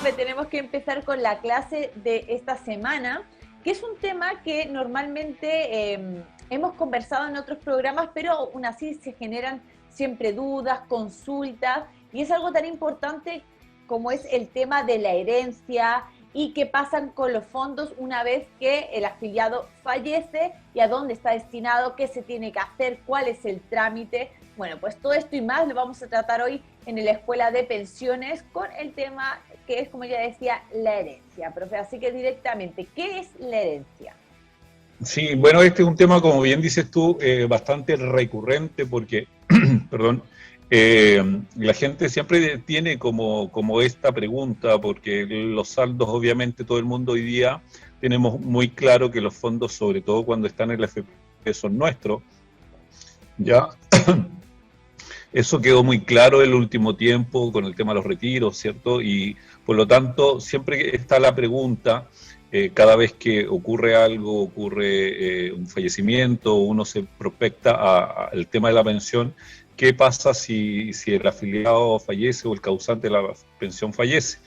profe, tenemos que empezar con la clase de esta semana, que es un tema que normalmente hemos conversado en otros programas, pero aún así se generan siempre dudas, consultas, y es algo tan importante como es el tema de la herencia y qué pasan con los fondos una vez que el afiliado fallece y a dónde está destinado, qué se tiene que hacer, cuál es el trámite. Bueno, pues todo esto y más lo vamos a tratar hoy en la Escuela de Pensiones con el tema que es, como ya decía, la herencia, profe. Así que directamente, ¿qué es la herencia? Sí, bueno, este es un tema, como bien dices tú, bastante recurrente porque, perdón, la gente siempre tiene como esta pregunta, porque los saldos, obviamente, todo el mundo hoy día tenemos muy claro que los fondos, sobre todo cuando están en la FP, son nuestros, ¿ya? Eso quedó muy claro en el último tiempo con el tema de los retiros, ¿cierto? Y por lo tanto, siempre está la pregunta, cada vez que ocurre algo, ocurre un fallecimiento, uno se prospecta al tema de la pensión, ¿qué pasa si el afiliado fallece o el causante de la pensión fallece?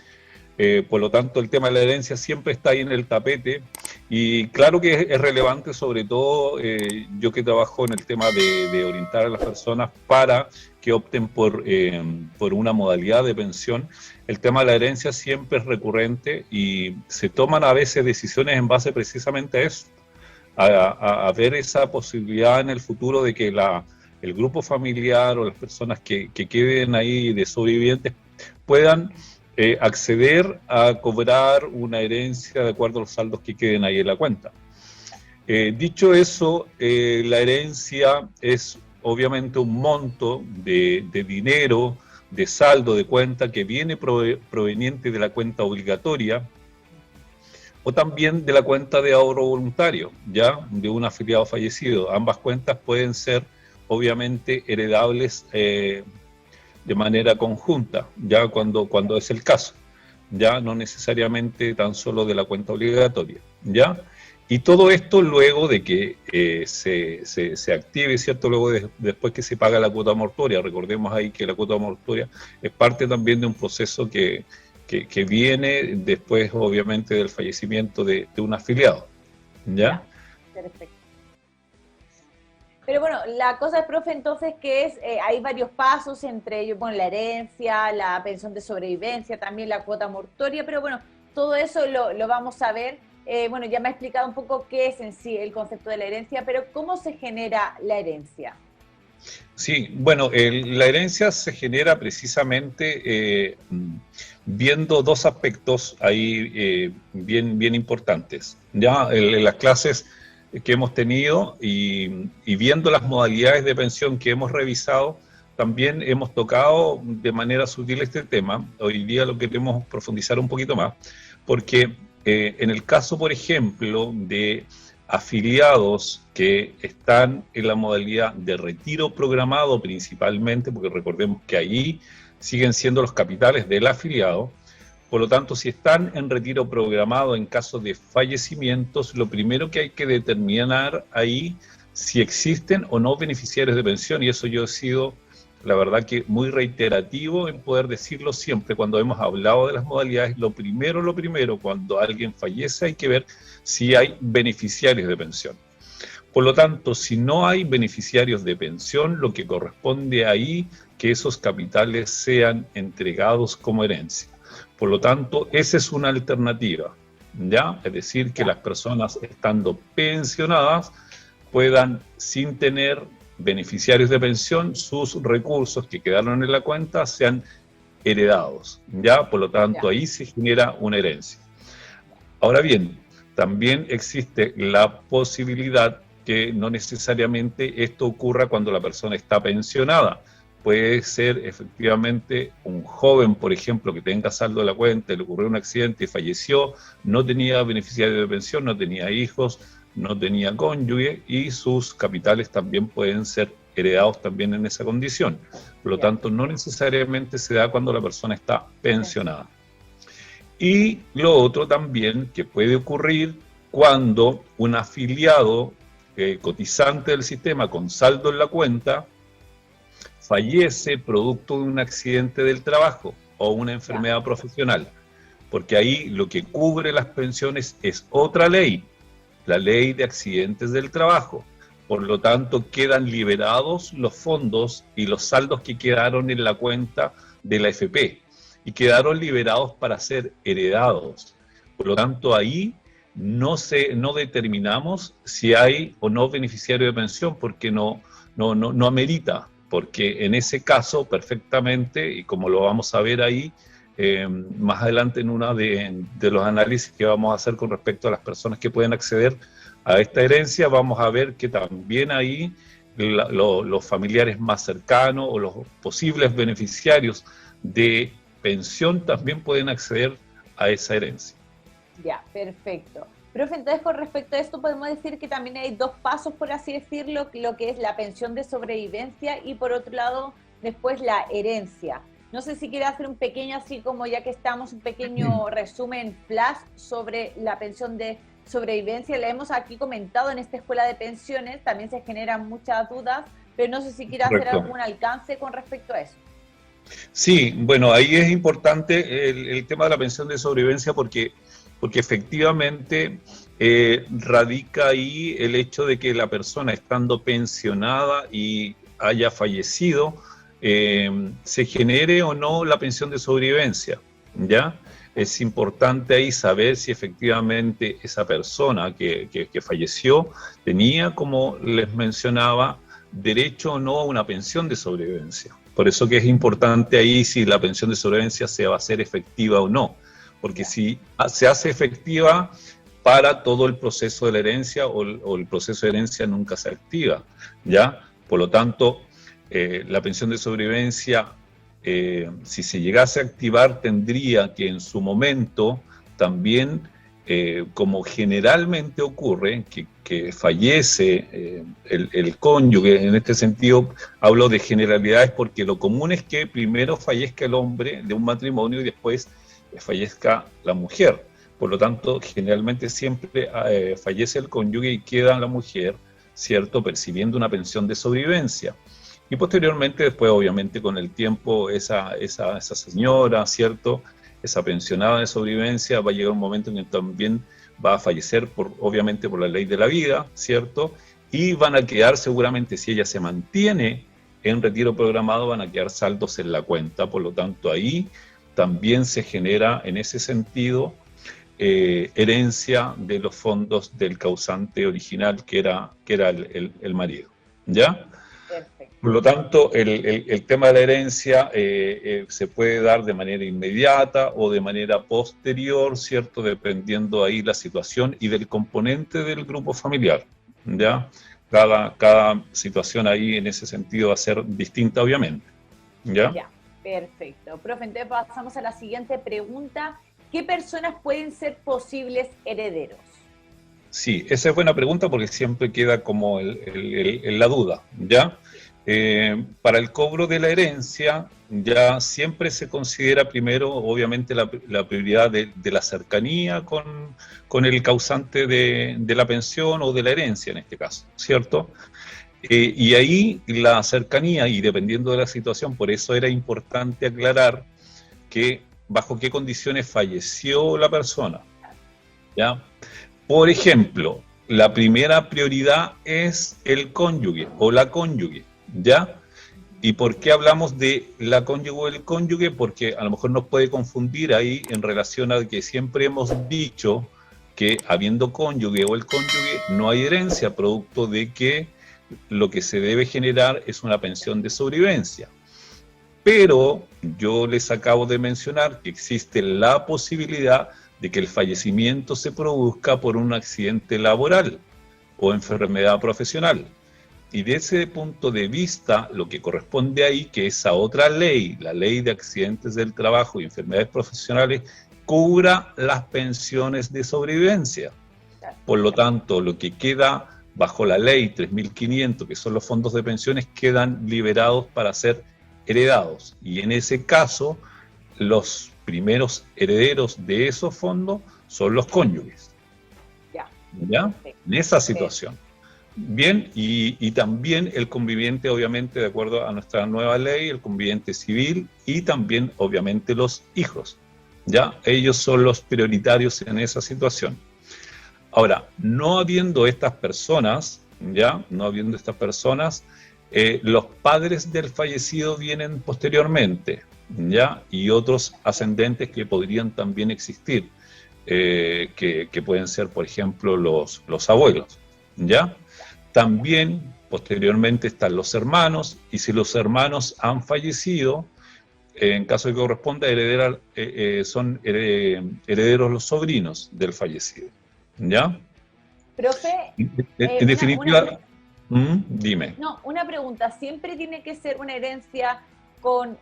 Por lo tanto, el tema de la herencia siempre está ahí en el tapete y claro que es relevante, sobre todo yo que trabajo en el tema de orientar a las personas para que opten por una modalidad de pensión. El tema de la herencia siempre es recurrente y se toman a veces decisiones en base precisamente a eso, a ver esa posibilidad en el futuro de que el grupo familiar o las personas que queden ahí de sobrevivientes puedan acceder a cobrar una herencia de acuerdo a los saldos que queden ahí en la cuenta. Dicho eso, la herencia es obviamente un monto de dinero, de saldo de cuenta que viene proveniente de la cuenta obligatoria o también de la cuenta de ahorro voluntario, ya de un afiliado fallecido. Ambas cuentas pueden ser obviamente heredables de manera conjunta, ya cuando es el caso, ya no necesariamente tan solo de la cuenta obligatoria, ya. Y todo esto luego de que se active, ¿cierto? Luego después que se paga la cuota mortuoria. Recordemos ahí que la cuota mortuoria es parte también de un proceso que viene después, obviamente, del fallecimiento de un afiliado, ¿ya? Perfecto. Pero bueno, la cosa es, profe, entonces, que es, hay varios pasos, entre ellos, bueno, la herencia, la pensión de sobrevivencia, también la cuota mortuoria, pero bueno, todo eso lo vamos a ver. Bueno, ya me ha explicado un poco qué es en sí el concepto de la herencia, pero ¿cómo se genera la herencia? Sí, bueno, la herencia se genera precisamente viendo dos aspectos ahí bien importantes. Ya en las clases que hemos tenido y viendo las modalidades de pensión que hemos revisado, también hemos tocado de manera sutil este tema. Hoy día lo queremos profundizar un poquito más, porque en el caso, por ejemplo, de afiliados que están en la modalidad de retiro programado principalmente, porque recordemos que ahí siguen siendo los capitales del afiliado. Por lo tanto, si están en retiro programado en caso de fallecimientos, lo primero que hay que determinar ahí si existen o no beneficiarios de pensión, y eso yo he sido, la verdad, que muy reiterativo en poder decirlo siempre cuando hemos hablado de las modalidades. Lo primero, cuando alguien fallece hay que ver si hay beneficiarios de pensión. Por lo tanto, si no hay beneficiarios de pensión, lo que corresponde ahí que esos capitales sean entregados como herencia. Por lo tanto, esa es una alternativa, ¿ya? Es decir, que las personas estando pensionadas puedan, sin tener beneficiarios de pensión, sus recursos que quedaron en la cuenta sean heredados, ¿ya? Por lo tanto, ahí se genera una herencia. Ahora bien, también existe la posibilidad que no necesariamente esto ocurra cuando la persona está pensionada. Puede ser efectivamente un joven, por ejemplo, que tenga saldo de la cuenta, le ocurrió un accidente y falleció, no tenía beneficiario de pensión, no tenía hijos, no tenía cónyuge y sus capitales también pueden ser heredados también en esa condición. Por lo tanto, no necesariamente se da cuando la persona está pensionada. Y lo otro también que puede ocurrir cuando un afiliado cotizante del sistema con saldo en la cuenta fallece producto de un accidente del trabajo o una enfermedad profesional. porque ahí lo que cubre las pensiones es otra ley, la ley de accidentes del trabajo. Por lo tanto, quedan liberados los fondos y los saldos que quedaron en la cuenta de la AFP y quedaron liberados para ser heredados. Por lo tanto, ahí no determinamos si hay o no beneficiario de pensión, porque no amerita, porque en ese caso perfectamente, y como lo vamos a ver ahí, más adelante en uno de los análisis que vamos a hacer con respecto a las personas que pueden acceder a esta herencia, vamos a ver que también ahí los familiares más cercanos o los posibles beneficiarios de pensión también pueden acceder a esa herencia. Ya, perfecto. Profe, entonces con respecto a esto podemos decir que también hay dos pasos, por así decirlo, lo que es la pensión de sobrevivencia y por otro lado después la herencia. No sé si quiere hacer un pequeño, así como ya que estamos, un pequeño resumen flash sobre la pensión de sobrevivencia. La hemos aquí comentado en esta escuela de pensiones, también se generan muchas dudas, pero no sé si quiere hacer algún alcance con respecto a eso. Sí, bueno, ahí es importante el tema de la pensión de sobrevivencia porque efectivamente radica ahí el hecho de que la persona estando pensionada y haya fallecido, se genere o no la pensión de sobrevivencia, ¿ya? Es importante ahí saber si efectivamente esa persona que falleció tenía, como les mencionaba, derecho o no a una pensión de sobrevivencia. Por eso que es importante ahí si la pensión de sobrevivencia se va a hacer efectiva o no, porque si se hace efectiva para todo el proceso de la herencia o el proceso de herencia nunca se activa, ¿ya? Por lo tanto, la pensión de sobrevivencia, si se llegase a activar, tendría que en su momento también, como generalmente ocurre, que fallece el cónyuge. En este sentido hablo de generalidades porque lo común es que primero fallezca el hombre de un matrimonio y después fallezca la mujer. Por lo tanto, generalmente siempre fallece el cónyuge y queda la mujer, ¿cierto?, percibiendo una pensión de sobrevivencia. Y posteriormente, después, obviamente, con el tiempo, esa señora, ¿cierto?, esa pensionada de sobrevivencia, va a llegar un momento en que también va a fallecer, obviamente, por la ley de la vida, ¿cierto? Y van a quedar seguramente, si ella se mantiene en retiro programado, van a quedar saldos en la cuenta. Por lo tanto, ahí también se genera, en ese sentido, herencia de los fondos del causante original, que era el marido, ¿ya? Perfecto. Por lo tanto, el tema de la herencia se puede dar de manera inmediata o de manera posterior, ¿cierto?, dependiendo ahí la situación y del componente del grupo familiar, ¿ya? Cada situación ahí en ese sentido va a ser distinta, obviamente, ¿ya? Ya, perfecto. Profe, entonces pasamos a la siguiente pregunta. ¿Qué personas pueden ser posibles herederos? Sí, esa es buena pregunta porque siempre queda como la duda, ¿ya? Para el cobro de la herencia, ya siempre se considera primero, obviamente, la prioridad de la cercanía con el causante de la pensión o de la herencia, en este caso, ¿cierto? Y ahí la cercanía, y dependiendo de la situación, por eso era importante aclarar que bajo qué condiciones falleció la persona, ¿ya? Por ejemplo, la primera prioridad es el cónyuge o la cónyuge, ¿ya? ¿Y por qué hablamos de la cónyuge o el cónyuge? Porque a lo mejor nos puede confundir ahí en relación a que siempre hemos dicho que habiendo cónyuge o el cónyuge no hay herencia, producto de que lo que se debe generar es una pensión de sobrevivencia. Pero yo les acabo de mencionar que existe la posibilidad de que el fallecimiento se produzca por un accidente laboral o enfermedad profesional. Y de ese punto de vista, lo que corresponde ahí, que esa otra ley, la ley de accidentes del trabajo y enfermedades profesionales, cubra las pensiones de sobrevivencia. Por lo tanto, lo que queda bajo la ley 3.500, que son los fondos de pensiones, quedan liberados para ser heredados. Y en ese caso, los primeros herederos de esos fondos son los cónyuges. ¿Ya? En esa situación. Bien, y también el conviviente, obviamente, de acuerdo a nuestra nueva ley, el conviviente civil y también, obviamente, los hijos. ¿ya? Ellos son los prioritarios en esa situación. Ahora, no habiendo estas personas, ¿ya? No habiendo estas personas, los padres del fallecido vienen posteriormente, ¿ya? Y otros ascendentes que podrían también existir, que pueden ser, por ejemplo, los abuelos, ¿ya? También, posteriormente, están los hermanos, y si los hermanos han fallecido, en caso de que corresponda, son herederos los sobrinos del fallecido, ¿ya? Profe, En definitiva, dime. no, una pregunta, ¿siempre tiene que ser una herencia con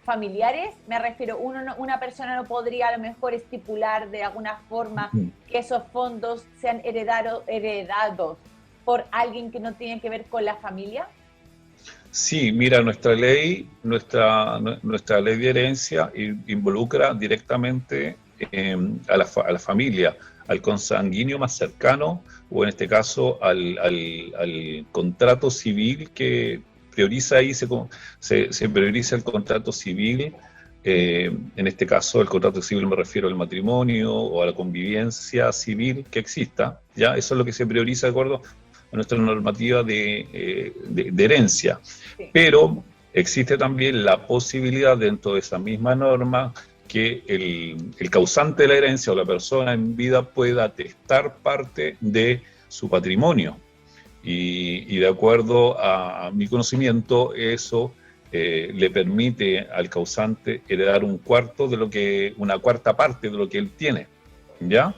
familiares? Me refiero, una persona no podría a lo mejor estipular de alguna forma que esos fondos sean heredados por alguien que no tiene que ver con la familia. Sí, mira, nuestra ley de herencia involucra directamente a la familia, al consanguíneo más cercano, o en este caso al contrato civil que prioriza ahí, se prioriza el contrato civil, en este caso el contrato civil me refiero al matrimonio o a la convivencia civil que exista, ¿ya? Eso es lo que se prioriza de acuerdo a nuestra normativa de herencia. Sí. Pero existe también la posibilidad dentro de esa misma norma que el causante de la herencia o la persona en vida pueda atestar parte de su patrimonio. Y de acuerdo a mi conocimiento, eso le permite al causante heredar una cuarta parte de lo que él tiene, ¿ya?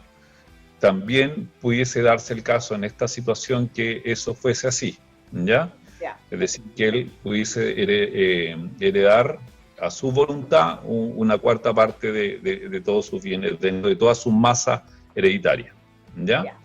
También pudiese darse el caso en esta situación que eso fuese así, ¿ya? Yeah. Es decir, que él pudiese heredar a su voluntad una cuarta parte de todos sus bienes, de toda su masa hereditaria, ¿ya? Yeah.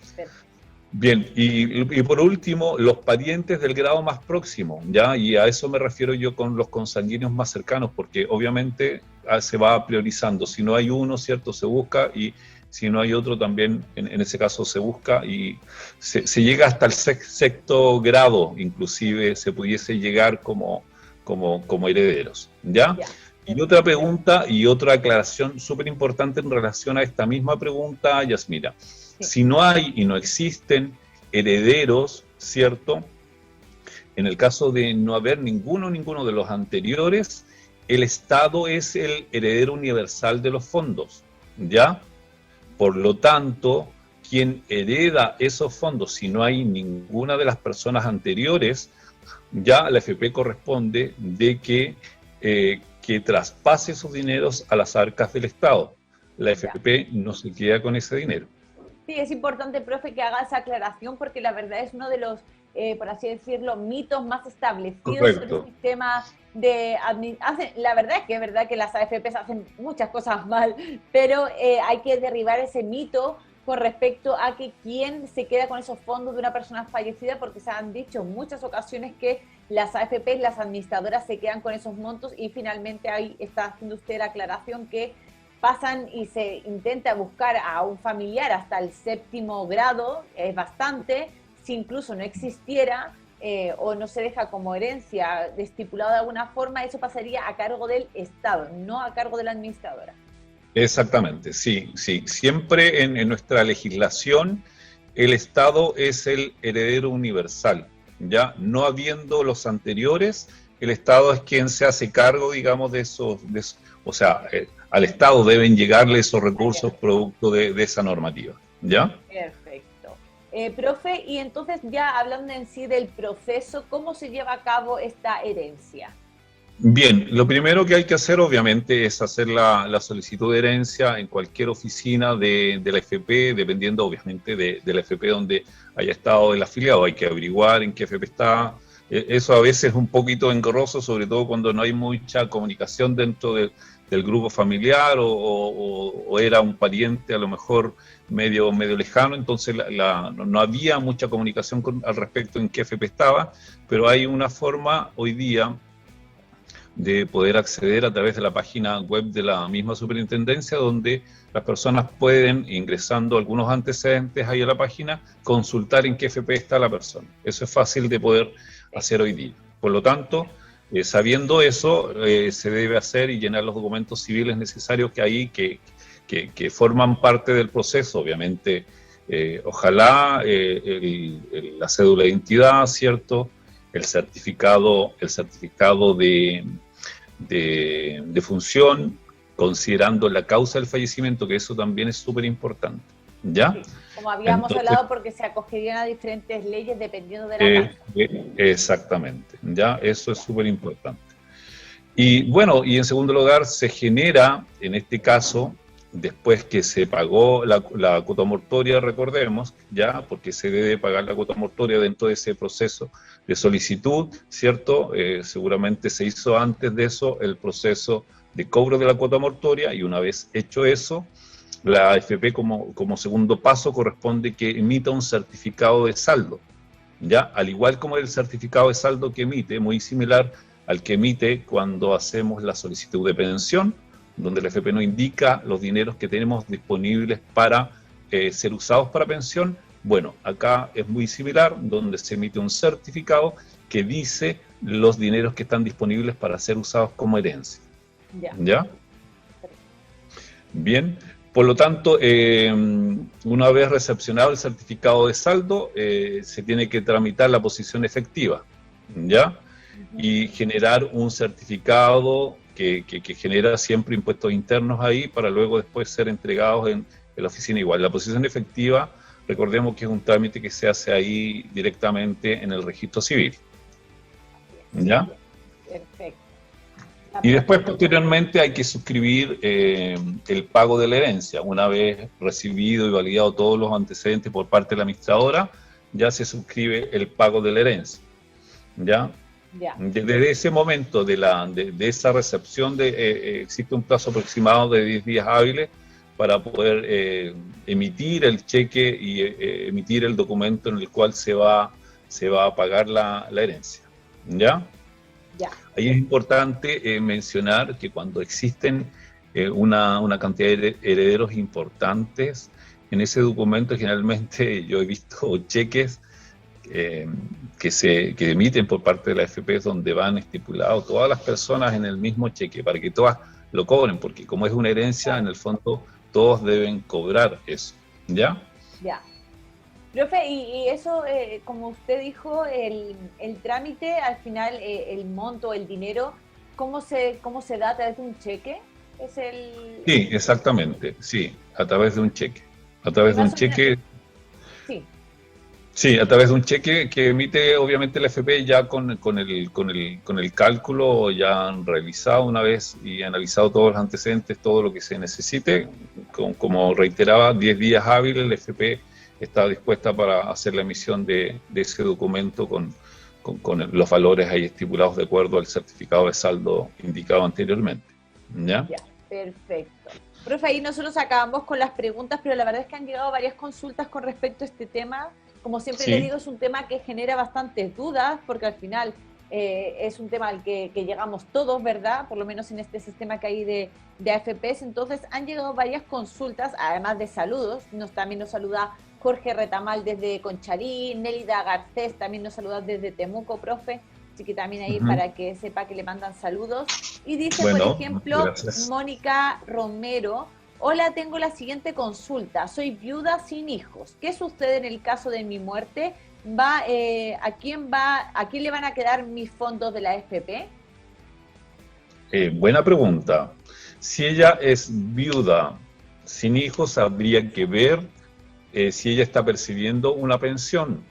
Bien, y por último, los parientes del grado más próximo, ¿ya? Y a eso me refiero yo con los consanguíneos más cercanos, porque obviamente se va priorizando. Si no hay uno, ¿cierto? Se busca, y si no hay otro también, en ese caso se busca, y se llega hasta el sexto grado, inclusive se pudiese llegar como herederos, ¿ya? Y otra pregunta y otra aclaración súper importante en relación a esta misma pregunta, Yasmira. Si no hay y no existen herederos, ¿cierto? En el caso de no haber ninguno de los anteriores, el Estado es el heredero universal de los fondos, ¿ya? Por lo tanto, quien hereda esos fondos, si no hay ninguna de las personas anteriores, ya a la AFP corresponde de que traspase esos dineros a las arcas del Estado. La AFP no se queda con ese dinero. Sí, es importante, profe, que haga esa aclaración, porque la verdad es uno de los, por así decirlo, mitos más establecidos en el sistema de administración. La verdad es que las AFPs hacen muchas cosas mal, pero hay que derribar ese mito con respecto a que quién se queda con esos fondos de una persona fallecida, porque se han dicho en muchas ocasiones que las AFPs, las administradoras, se quedan con esos montos, y finalmente ahí está haciendo usted la aclaración que pasan y se intenta buscar a un familiar hasta el séptimo grado, es bastante. Si incluso no existiera o no se deja como herencia estipulado de alguna forma, eso pasaría a cargo del Estado, no a cargo de la administradora. Exactamente, sí. Siempre en nuestra legislación el Estado es el heredero universal, ¿ya? No habiendo los anteriores, el Estado es quien se hace cargo, digamos, de esos o sea, al Estado deben llegarle esos recursos producto de esa normativa, ¿ya? Perfecto. Profe, y entonces ya hablando en sí del proceso, ¿cómo se lleva a cabo esta herencia? Bien, lo primero que hay que hacer obviamente es hacer la solicitud de herencia en cualquier oficina de la AFP, dependiendo obviamente de la AFP donde haya estado el afiliado. Hay que averiguar en qué AFP está. Eso a veces es un poquito engorroso, sobre todo cuando no hay mucha comunicación dentro del grupo familiar o era un pariente a lo mejor medio lejano, entonces no había mucha comunicación al respecto en qué AFP estaba, pero hay una forma hoy día de poder acceder a través de la página web de la misma superintendencia, donde las personas pueden, ingresando algunos antecedentes ahí a la página, consultar en qué AFP está la persona. Eso es fácil de poder hacer hoy día. Por lo tanto, Sabiendo eso, se debe hacer y llenar los documentos civiles necesarios que hay, que forman parte del proceso, obviamente. Ojalá la cédula de identidad, ¿cierto? El certificado de función, considerando la causa del fallecimiento, que eso también es súper importante, ¿ya? Sí, como habíamos hablado, porque se acogerían a diferentes leyes dependiendo de la causa. Exactamente, ¿ya? Eso es súper importante. Y bueno, y en segundo lugar, se genera, en este caso, después que se pagó la cuota mortoria, recordemos, ya, porque se debe pagar la cuota mortoria dentro de ese proceso de solicitud, ¿cierto? Seguramente se hizo antes de eso el proceso de cobro de la cuota mortoria, y una vez hecho eso, la AFP como segundo paso corresponde que emita un certificado de saldo, ¿ya? Al igual como el certificado de saldo que emite, muy similar al que emite cuando hacemos la solicitud de pensión, donde la AFP nos indica los dineros que tenemos disponibles para ser usados para pensión. Bueno, acá es muy similar, donde se emite un certificado que dice los dineros que están disponibles para ser usados como herencia. ¿Ya? Bien, por lo tanto, una vez recepcionado el certificado de saldo, se tiene que tramitar la posición efectiva, ¿ya? Y generar un certificado que genera siempre impuestos internos ahí para luego después ser entregados en la oficina igual. La posición efectiva, recordemos que es un trámite que se hace ahí directamente en el registro civil. ¿Ya? Perfecto. Y después, posteriormente, hay que suscribir el pago de la herencia. Una vez recibido y validado todos los antecedentes por parte de la administradora, ya se suscribe el pago de la herencia. ¿Ya? Desde ese momento de esa recepción, existe un plazo aproximado de 10 días hábiles para poder emitir el cheque y emitir el documento en el cual se va a pagar la herencia. ¿Ya? Ahí es importante mencionar que cuando existen una cantidad de herederos importantes, en ese documento generalmente yo he visto cheques que emiten por parte de la AFP donde van estipulados todas las personas en el mismo cheque para que todas lo cobren, porque como es una herencia, en el fondo todos deben cobrar eso, ¿ya? Ya. Profe, y eso, como usted dijo, el trámite, al final, el monto, el dinero, ¿cómo se da a través de un cheque? Sí, exactamente, sí, a través de un cheque. A través de un cheque... Sí, a través de un cheque que emite obviamente la AFP ya con el cálculo ya realizado una vez y analizado todos los antecedentes, todo lo que se necesite. Como reiteraba, 10 días hábiles, la AFP está dispuesta para hacer la emisión de ese documento con los valores ahí estipulados de acuerdo al certificado de saldo indicado anteriormente. ¿Ya? Ya, perfecto. Profe, ahí nosotros acabamos con las preguntas, pero la verdad es que han llegado varias consultas con respecto a este tema. Como siempre le digo, es un tema que genera bastantes dudas, porque al final es un tema al que llegamos todos, ¿verdad? Por lo menos en este sistema que hay de AFPs. Entonces han llegado varias consultas, además de saludos. También nos saluda Jorge Retamal desde Conchalí, Nélida Garcés también nos saluda desde Temuco, profe. Así que también ahí para que sepa que le mandan saludos. Y dice, bueno, por ejemplo, gracias. Mónica Romero: hola, tengo la siguiente consulta. Soy viuda sin hijos. ¿Qué sucede en el caso de mi muerte? ¿A quién le van a quedar mis fondos de la AFP? Buena pregunta. Si ella es viuda sin hijos, habría que ver si ella está percibiendo una pensión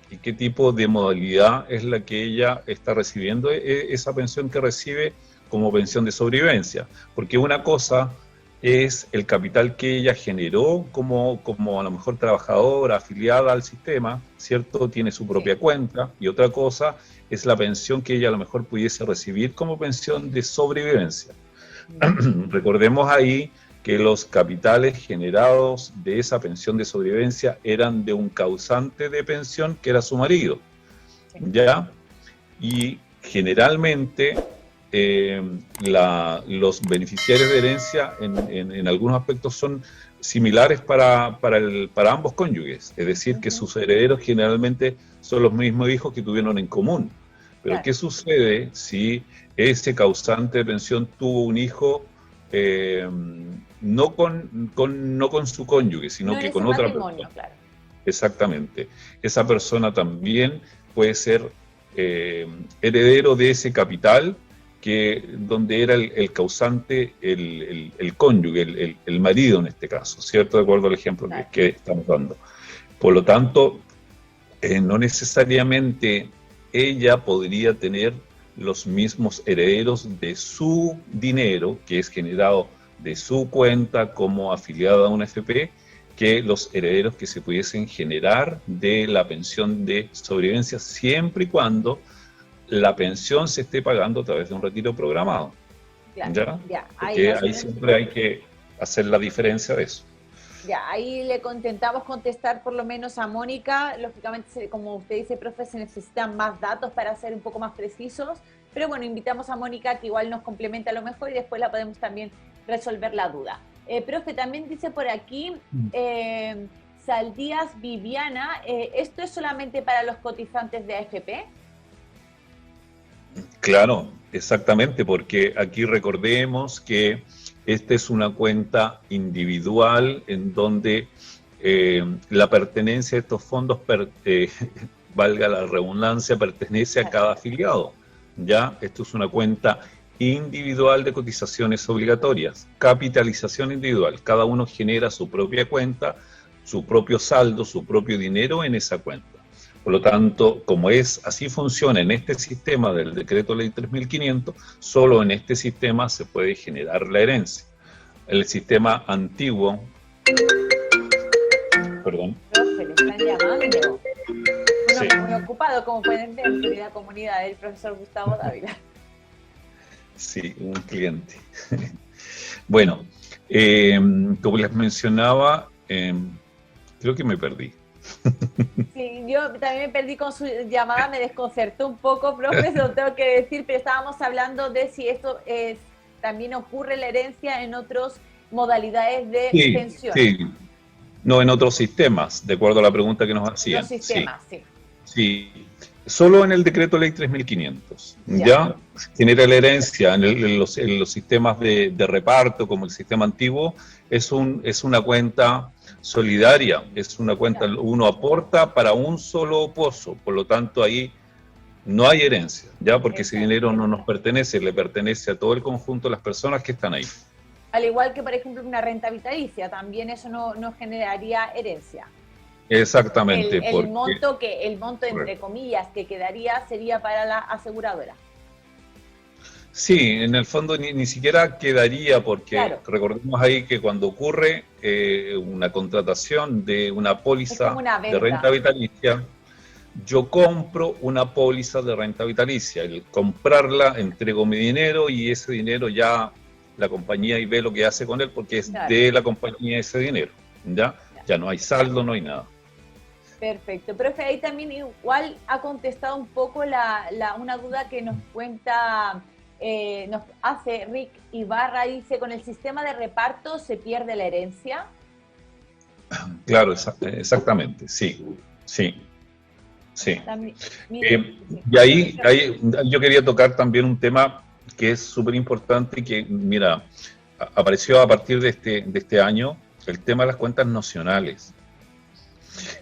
y qué tipo de modalidad es la que ella está recibiendo esa pensión que recibe como pensión de sobrevivencia. Porque una cosa es el capital que ella generó como a lo mejor trabajadora afiliada al sistema, ¿cierto? Tiene su propia cuenta, y otra cosa es la pensión que ella a lo mejor pudiese recibir como pensión de sobrevivencia. Recordemos ahí que los capitales generados de esa pensión de sobrevivencia eran de un causante de pensión que era su marido, ¿ya? Y generalmente los beneficiarios de herencia en algunos aspectos son similares para ambos cónyuges, es decir, que sus herederos generalmente son los mismos hijos que tuvieron en común, Pero Claro. ¿qué sucede si ese causante de pensión tuvo un hijo no con su cónyuge, No sino en que ese con otra matrimonio, persona? claro. Exactamente. Esa persona también puede ser heredero de ese capital donde era el causante el cónyuge, el marido en este caso, ¿cierto? De acuerdo al ejemplo Claro. que estamos dando. Por lo tanto, no necesariamente ella podría tener los mismos herederos de su dinero, que es generado de su cuenta como afiliada a una FP, que los herederos que se pudiesen generar de la pensión de sobrevivencia, siempre y cuando la pensión se esté pagando a través de un retiro programado. Claro, ¿Ya? ya, ahí Porque más o ahí menos. siempre hay que hacer la diferencia de eso. Ya, ahí le intentamos contestar por lo menos a Mónica. Lógicamente, como usted dice, profe, se necesitan más datos para ser un poco más precisos, pero bueno, invitamos a Mónica que igual nos complementa a lo mejor y después la podemos también resolver la duda. Profe, también dice por aquí, Saldías Viviana, ¿esto es solamente para los cotizantes de AFP? Claro, exactamente, porque aquí recordemos que esta es una cuenta individual en donde la pertenencia de estos fondos, valga la redundancia, pertenece a cada afiliado. ¿Ya? Esto es una cuenta individual de cotizaciones obligatorias, capitalización individual. Cada uno genera su propia cuenta, su propio saldo, su propio dinero en esa cuenta. Por lo tanto, como así funciona en este sistema del Decreto Ley 3500, solo en este sistema se puede generar la herencia. El sistema antiguo, perdón. Profe, le están llamando. Sí. Muy ocupado, como pueden ver, querida comunidad, el profesor Gustavo Dávila. Sí, un cliente. Bueno, como les mencionaba, creo que me perdí. Sí, yo también me perdí con su llamada, me desconcertó un poco, profe, se lo tengo que decir, pero estábamos hablando de si esto también ocurre la herencia en otras modalidades de pensiones. Sí, no en otros sistemas, de acuerdo a la pregunta que nos hacían. Los sistemas, sí. Sí, solo en el Decreto Ley 3500, ¿ya? Genera la herencia en los sistemas de reparto, como el sistema antiguo, es una cuenta solidaria, es una cuenta, uno aporta para un solo pozo, por lo tanto ahí no hay herencia, ¿ya? Porque ese dinero no nos pertenece, le pertenece a todo el conjunto de las personas que están ahí. Al igual que, por ejemplo, una renta vitalicia, también eso no generaría herencia. Exactamente. El monto, entre comillas, que quedaría sería para la aseguradora. Sí, en el fondo ni siquiera quedaría, porque recordemos ahí que cuando ocurre una contratación de una póliza de renta vitalicia, yo compro una póliza de renta vitalicia. El comprarla, entrego mi dinero y ese dinero ya la compañía y ve lo que hace con él, porque es de la compañía ese dinero. Ya no hay saldo, no hay nada. Perfecto. Profe, ahí también igual ha contestado un poco una duda que nos cuenta, nos hace Rick Ibarra, dice, ¿con el sistema de reparto se pierde la herencia? Claro, exactamente, sí. También, y ahí yo quería tocar también un tema que es súper importante y que, mira, apareció a partir de este año, el tema de las cuentas nacionales.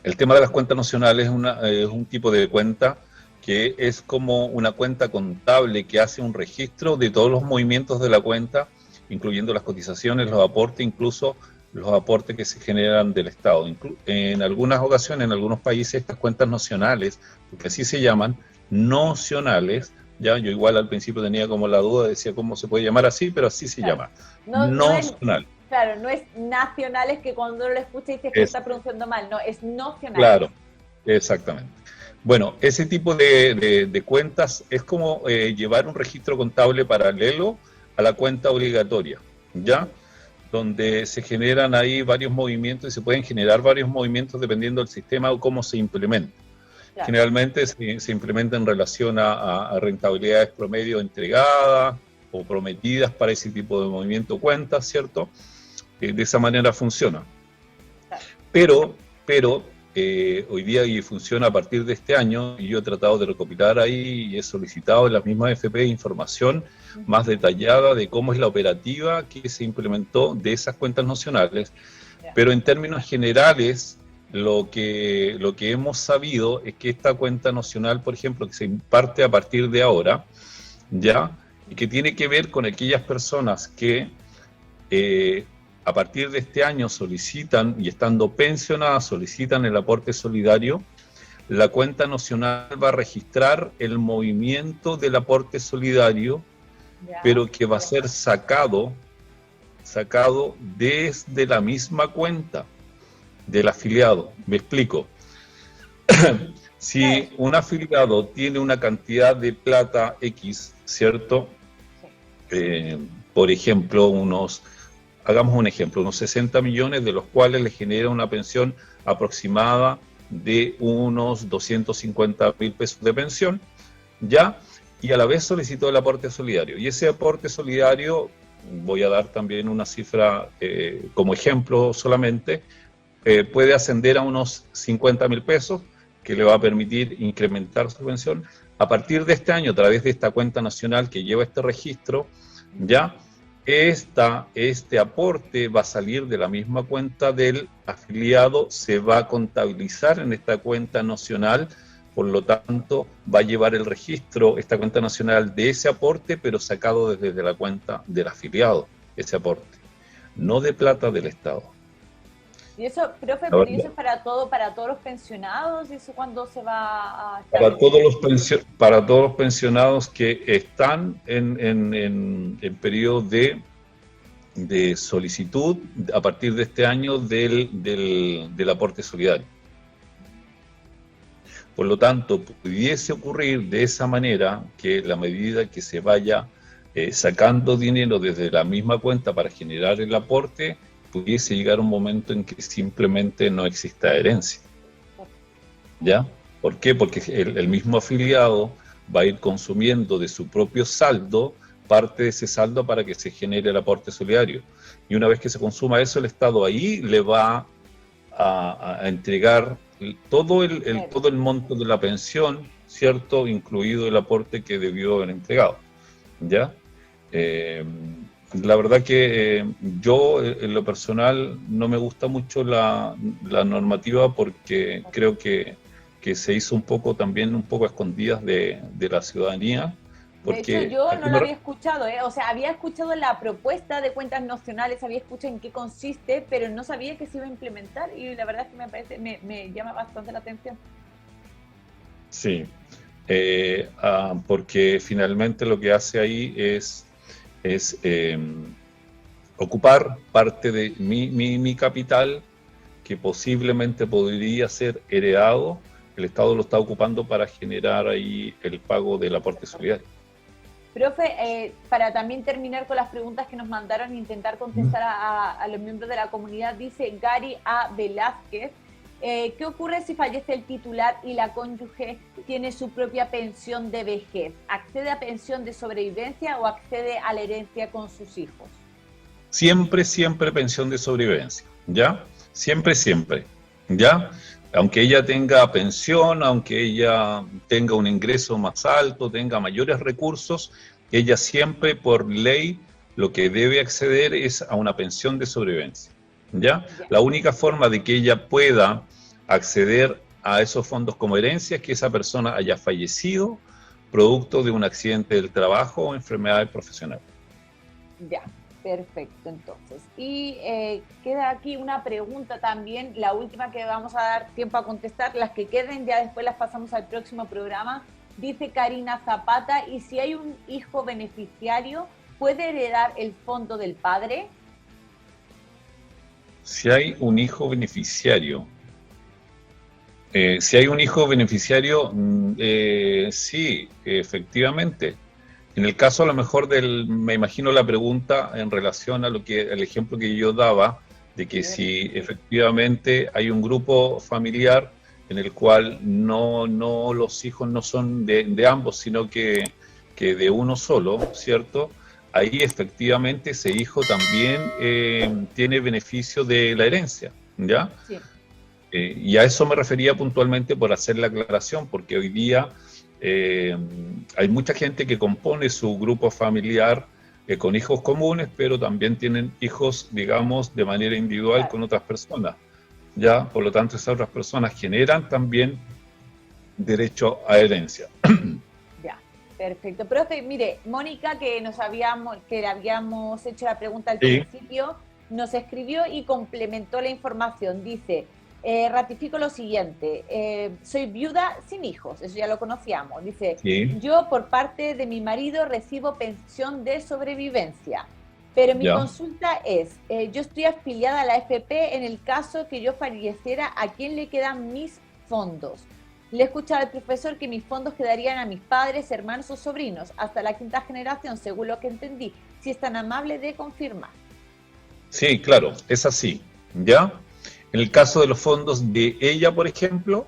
El tema de las cuentas nacionales es un tipo de cuenta que es como una cuenta contable que hace un registro de todos los movimientos de la cuenta, incluyendo las cotizaciones, los aportes, incluso los aportes que se generan del Estado. En algunas ocasiones, en algunos países, estas cuentas nacionales, porque así se llaman, nocionales, ya yo igual al principio tenía como la duda, decía cómo se puede llamar así, pero así se llama, nocional. Claro, no es nacionales, que cuando lo escucha dices que está pronunciando mal, no, es nacionales. Claro, exactamente. Bueno, ese tipo de cuentas es como llevar un registro contable paralelo a la cuenta obligatoria, ¿ya? Donde se generan ahí varios movimientos y se pueden generar varios movimientos dependiendo del sistema o cómo se implementa. Claro. Generalmente se implementa en relación a rentabilidades promedio entregadas o prometidas para ese tipo de movimiento cuentas, ¿cierto? De esa manera funciona. Claro. Pero hoy día y funciona a partir de este año, y yo he tratado de recopilar ahí y he solicitado en las mismas FP información más detallada de cómo es la operativa que se implementó de esas cuentas nacionales, pero en términos generales lo que hemos sabido es que esta cuenta nacional, por ejemplo, que se imparte a partir de ahora, ya, y que tiene que ver con aquellas personas que a partir de este año solicitan, y estando pensionadas, solicitan el aporte solidario, la cuenta nacional va a registrar el movimiento del aporte solidario, pero que va a ser sacado desde la misma cuenta del afiliado. Me explico. Si un afiliado tiene una cantidad de plata X, ¿cierto? Por ejemplo, hagamos un ejemplo, unos 60 millones, de los cuales le genera una pensión aproximada de unos 250.000 pesos de pensión, ¿ya? Y a la vez solicitó el aporte solidario. Y ese aporte solidario, voy a dar también una cifra como ejemplo solamente, puede ascender a unos 50.000 pesos, que le va a permitir incrementar su pensión. A partir de este año, a través de esta cuenta nacional que lleva este registro, ya este aporte va a salir de la misma cuenta del afiliado, se va a contabilizar en esta cuenta nacional, por lo tanto va a llevar el registro, esta cuenta nacional, de ese aporte, pero sacado desde la cuenta del afiliado, ese aporte, no de plata del Estado. Y eso, profe, pero eso es para todos los pensionados, ¿y eso cuándo se va a estar? Para todos los pensionados que están en periodo de solicitud a partir de este año del aporte solidario. Por lo tanto, pudiese ocurrir de esa manera que la medida que se vaya sacando dinero desde la misma cuenta para generar el aporte, pudiese llegar un momento en que simplemente no exista herencia. ¿Ya? ¿Por qué? Porque el mismo afiliado va a ir consumiendo de su propio saldo parte de ese saldo para que se genere el aporte solidario. Y una vez que se consuma eso, el Estado ahí le va a entregar todo el monto de la pensión, ¿cierto? Incluido el aporte que debió haber entregado. ¿Ya? La verdad que yo, en lo personal, no me gusta mucho la normativa, porque creo que se hizo un poco a escondidas de la ciudadanía. Porque de hecho, yo no lo había escuchado, o sea, había escuchado la propuesta de cuentas nacionales, había escuchado en qué consiste, pero no sabía que se iba a implementar, y la verdad es que me llama bastante la atención. Sí, porque finalmente lo que hace ahí es ocupar parte de mi capital, que posiblemente podría ser heredado. El Estado lo está ocupando para generar ahí el pago del aporte solidario. Profe, para también terminar con las preguntas que nos mandaron e intentar contestar a los miembros de la comunidad, dice Gary A. Velázquez, ¿qué ocurre si fallece el titular y la cónyuge tiene su propia pensión de vejez? ¿Accede a pensión de sobrevivencia o accede a la herencia con sus hijos? Siempre pensión de sobrevivencia, ¿ya? Siempre, ¿ya? Aunque ella tenga pensión, aunque ella tenga un ingreso más alto, tenga mayores recursos, ella siempre por ley lo que debe acceder es a una pensión de sobrevivencia, ¿ya? La única forma de que ella pueda acceder a esos fondos como herencia es que esa persona haya fallecido producto de un accidente del trabajo o enfermedad profesional. Ya. Perfecto, entonces. Y queda aquí una pregunta también, la última que vamos a dar tiempo a contestar. Las que queden ya después las pasamos al próximo programa. Dice Karina Zapata, ¿y si hay un hijo beneficiario, puede heredar el fondo del padre? Si hay un hijo beneficiario, sí, efectivamente. En el caso a lo mejor me imagino la pregunta en relación a el ejemplo que yo daba, de que si efectivamente hay un grupo familiar en el cual no los hijos no son de ambos, sino que de uno solo, ¿cierto? Ahí efectivamente ese hijo también tiene beneficio de la herencia, ¿ya? Sí. Y a eso me refería puntualmente por hacer la aclaración, porque hoy día hay mucha gente que compone su grupo familiar con hijos comunes, pero también tienen hijos, digamos, de manera individual Claro. con otras personas. ¿Ya? Por lo tanto, esas otras personas generan también derecho a herencia. Ya, perfecto. Profe, mire, Mónica, que le habíamos hecho la pregunta al Sí, principio, nos escribió y complementó la información. Dice, ratifico lo siguiente, soy viuda sin hijos, eso ya lo conocíamos. Dice, sí, yo por parte de mi marido recibo pensión de sobrevivencia, pero mi ya. consulta es, yo estoy afiliada a la AFP en el caso que yo falleciera, ¿a quién le quedan mis fondos? Le he escuchado al profesor que mis fondos quedarían a mis padres, hermanos o sobrinos, hasta la quinta generación, según lo que entendí. Si es tan amable de confirmar. Sí, claro, es así. ¿Ya? En el caso de los fondos de ella, por ejemplo,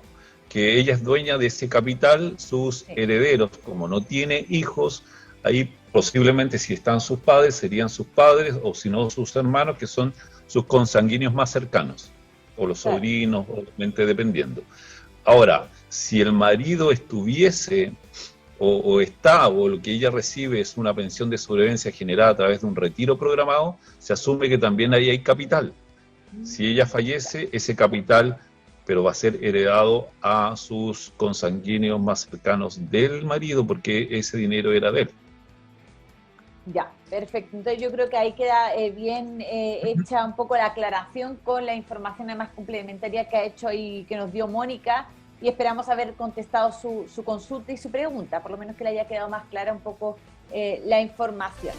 que ella es dueña de ese capital, sus Sí, herederos, como no tiene hijos, ahí posiblemente si están sus padres, serían sus padres, o si no, sus hermanos, que son sus consanguíneos más cercanos, o los claro. sobrinos, obviamente dependiendo. Ahora, si el marido estuviese o está, o lo que ella recibe es una pensión de sobrevivencia generada a través de un retiro programado, se asume que también ahí hay capital. Si ella fallece, ese capital, pero va a ser heredado a sus consanguíneos más cercanos del marido, porque ese dinero era de él. Ya, perfecto. Entonces yo creo que ahí queda bien hecha un poco la aclaración con la información además complementaria que ha hecho y que nos dio Mónica y esperamos haber contestado su consulta y su pregunta, por lo menos que le haya quedado más clara un poco la información.